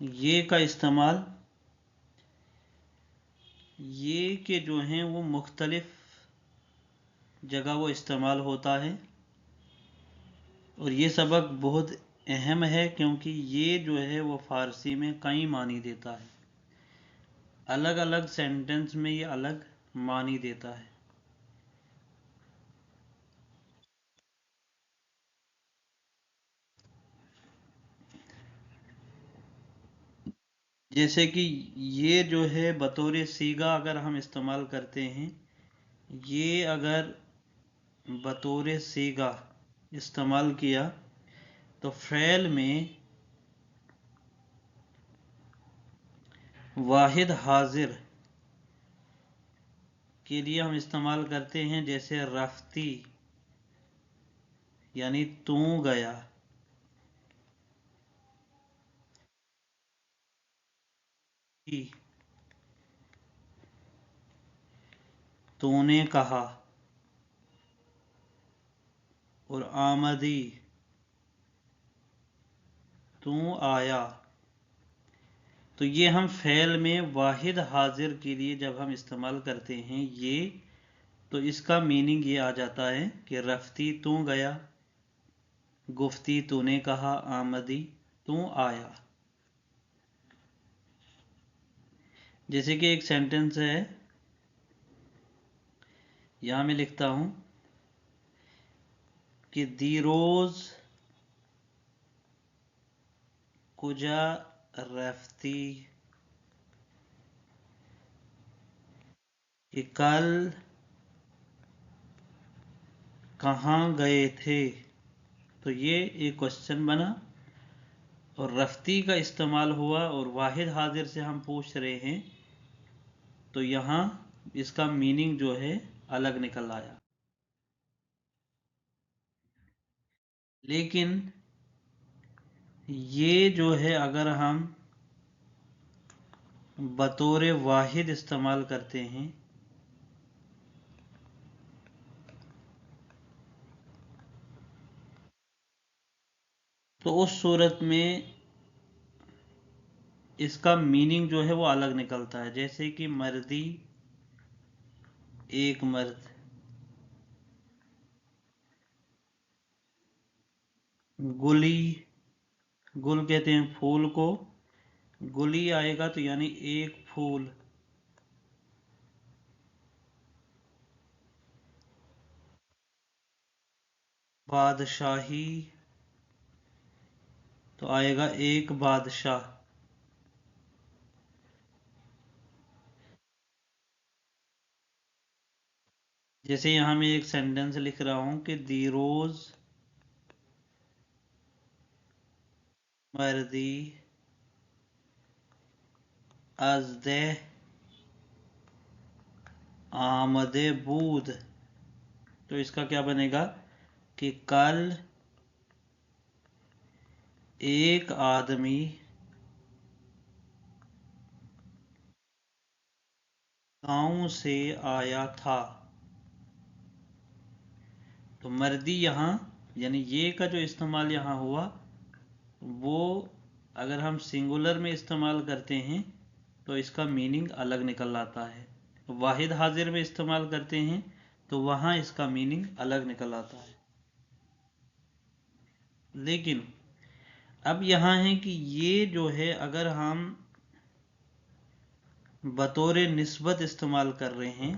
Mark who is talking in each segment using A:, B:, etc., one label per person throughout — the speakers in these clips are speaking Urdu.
A: یہ کا استعمال یہ کہ جو ہیں وہ مختلف جگہ وہ استعمال ہوتا ہے، اور یہ سبق بہت اہم ہے کیونکہ یہ جو ہے وہ فارسی میں کئی معنی دیتا ہے، الگ الگ سینٹنس میں یہ الگ معنی دیتا ہے۔ جیسے کہ یہ جو ہے بطور صیغہ اگر ہم استعمال کرتے ہیں، یہ اگر بطور صیغہ استعمال کیا تو فعل میں واحد حاضر کے لیے ہم استعمال کرتے ہیں، جیسے رفتی یعنی تو گیا، تو نے کہا، اور آمدی تو آیا۔ تو یہ ہم فعل میں واحد حاضر کے لیے جب ہم استعمال کرتے ہیں یہ، تو اس کا میننگ یہ آ جاتا ہے کہ رفتی تو گیا، گفتی تو نے کہا، آمدی تو آیا۔ جیسے کہ ایک سینٹنس ہے، یہاں میں لکھتا ہوں کہ دیروز کجا رفتی، کہ کل کہاں گئے تھے۔ تو یہ ایک کوشچن بنا اور رفتی کا استعمال ہوا اور واحد حاضر سے ہم پوچھ رہے ہیں، تو یہاں اس کا میننگ جو ہے الگ نکل آیا۔ لیکن یہ جو ہے اگر ہم بطور واحد استعمال کرتے ہیں تو اس صورت میں اس کا میننگ جو ہے وہ الگ نکلتا ہے۔ جیسے کہ مردی ایک مرد، گلی، گل کہتے ہیں پھول کو، گلی آئے گا تو یعنی ایک پھول، بادشاہی تو آئے گا ایک بادشاہ۔ جیسے یہاں میں ایک سینٹنس لکھ رہا ہوں کہ دیروز مردی از دہ آمد بود، تو اس کا کیا بنے گا کہ کل ایک آدمی گاؤں سے آیا تھا۔ تو مردی یہاں یعنی یہ کا جو استعمال یہاں ہوا وہ اگر ہم سنگولر میں استعمال کرتے ہیں تو اس کا میننگ الگ نکل آتا ہے، واحد حاضر میں استعمال کرتے ہیں تو وہاں اس کا میننگ الگ نکل آتا ہے۔ لیکن اب یہاں ہے کہ یہ جو ہے اگر ہم بطور نسبت استعمال کر رہے ہیں،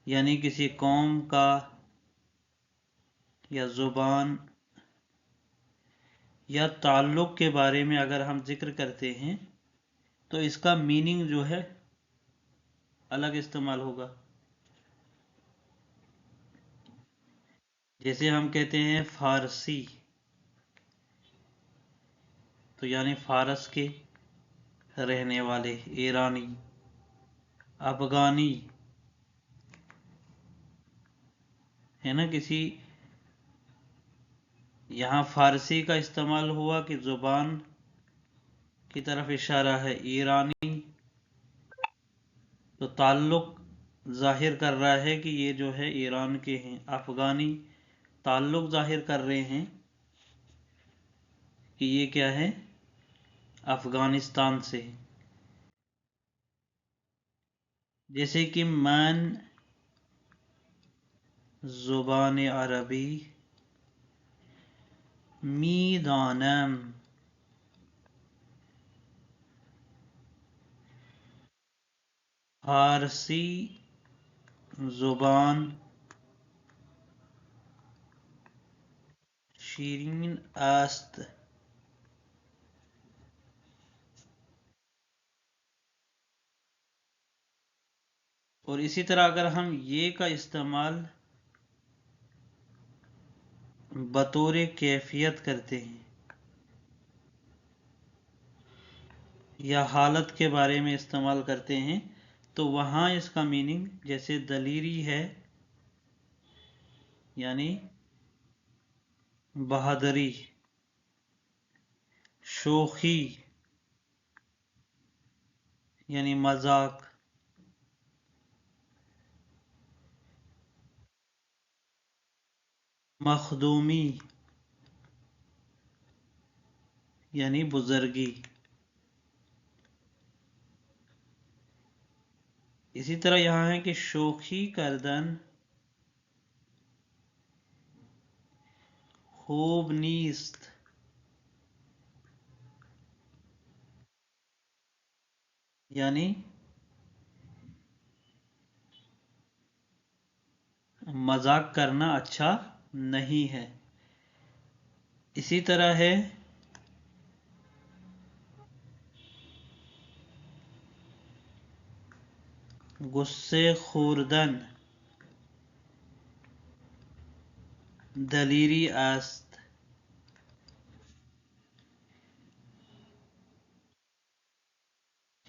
A: یعنی کسی قوم کا یا زبان یا تعلق کے بارے میں اگر ہم ذکر کرتے ہیں تو اس کا میننگ جو ہے الگ استعمال ہوگا۔ جیسے ہم کہتے ہیں فارسی تو یعنی فارس کے رہنے والے، ایرانی، افغانی ہے نا، کسی یہاں فارسی کا استعمال ہوا کہ زبان کی طرف اشارہ ہے، ایرانی تو تعلق ظاہر کر رہا ہے کہ یہ جو ہے ایران کے ہیں، افغانی تعلق ظاہر کر رہے ہیں کہ یہ کیا ہے، افغانستان سے. جیسے کہ من زبان عربی میدانم، فارسی زبان شیرین است. اور اسی طرح اگر ہم یہ کا استعمال بطور کیفیت کرتے ہیں یا حالت کے بارے میں استعمال کرتے ہیں تو وہاں اس کا میننگ جیسے دلیری ہے یعنی بہادری، شوخی یعنی مذاق، مخدومی یعنی بزرگی. اسی طرح یہاں ہے کہ شوخی کردن خوب نیست، یعنی مذاق کرنا اچھا نہیں ہے. اسی طرح ہے غصے خوردن دلیری است.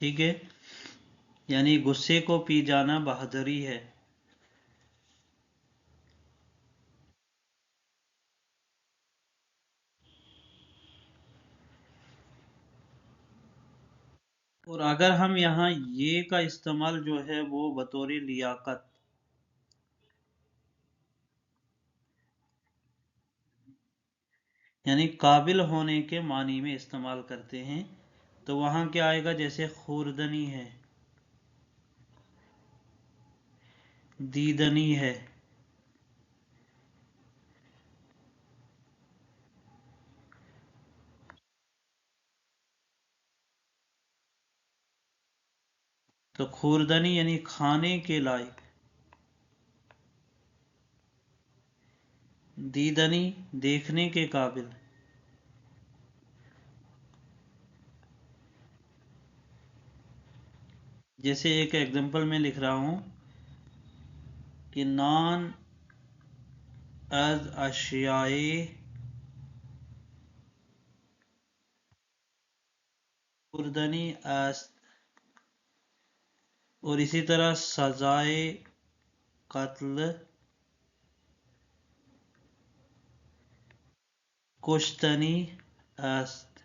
A: ٹھیک ہے، یعنی غصے کو پی جانا بہادری ہے. اور اگر ہم یہاں یہ کا استعمال جو ہے وہ بطور لیاقت یعنی قابل ہونے کے معنی میں استعمال کرتے ہیں تو وہاں کیا آئے گا، جیسے خوردنی ہے، دیدنی ہے. تو خوردنی یعنی کھانے کے لائق، دیدنی دیکھنے کے قابل. جیسے ایک ایگزامپل میں لکھ رہا ہوں کہ نان از اشیائے خوردنی است. اور اسی طرح سزائے قتل کشتنی است.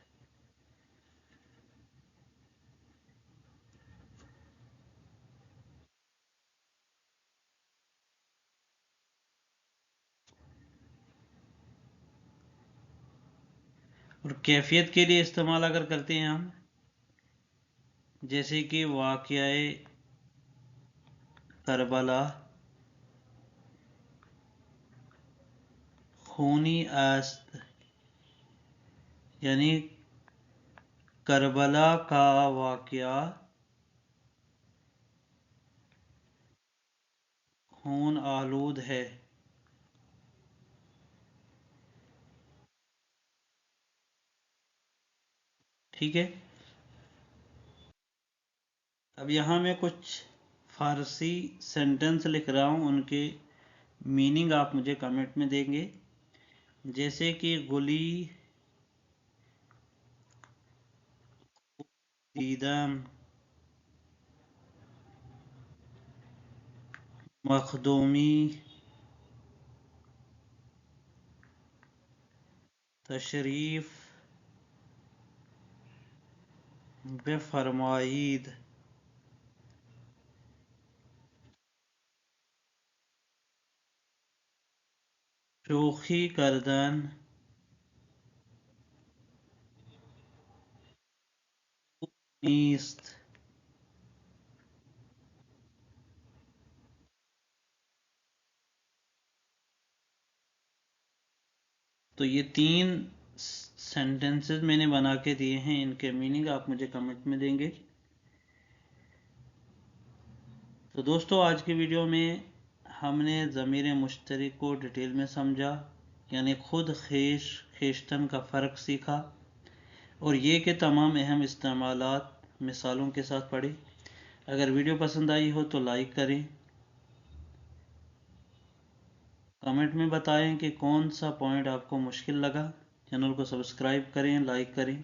A: اور کیفیت کے لیے استعمال اگر کرتے ہیں ہم، جیسے کہ واقعہ کربلا خونی است، یعنی کربلا کا واقعہ خون آلود ہے. ٹھیک ہے، اب یہاں میں کچھ فارسی سینٹنس لکھ رہا ہوں، ان کے میننگ آپ مجھے کمنٹ میں دیں گے. جیسے کہ گلی دیدم، مخدومی، تشریف بفرمائید. شوخی کردن نیست. تو یہ 3 سینٹنسز میں نے بنا کے دیے ہیں، ان کے میننگ آپ مجھے کمنٹ میں دیں گے. تو دوستو آج کی ویڈیو میں ہم نے ضمیر مشترک کو ڈیٹیل میں سمجھا، یعنی خود خیش خیشتن کا فرق سیکھا، اور یہ کہ تمام اہم استعمالات مثالوں کے ساتھ پڑھی. اگر ویڈیو پسند آئی ہو تو لائک کریں، کمنٹ میں بتائیں کہ کون سا پوائنٹ آپ کو مشکل لگا. چینل کو سبسکرائب کریں، لائک کریں.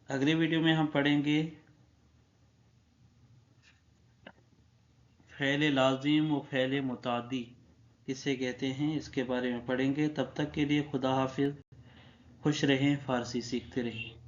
A: اگلی ویڈیو میں ہم پڑھیں گے فعل لازم و فعل متعدی کسے کہتے ہیں، اس کے بارے میں پڑھیں گے. تب تک کے لیے خدا حافظ. خوش رہیں، فارسی سیکھتے رہیں.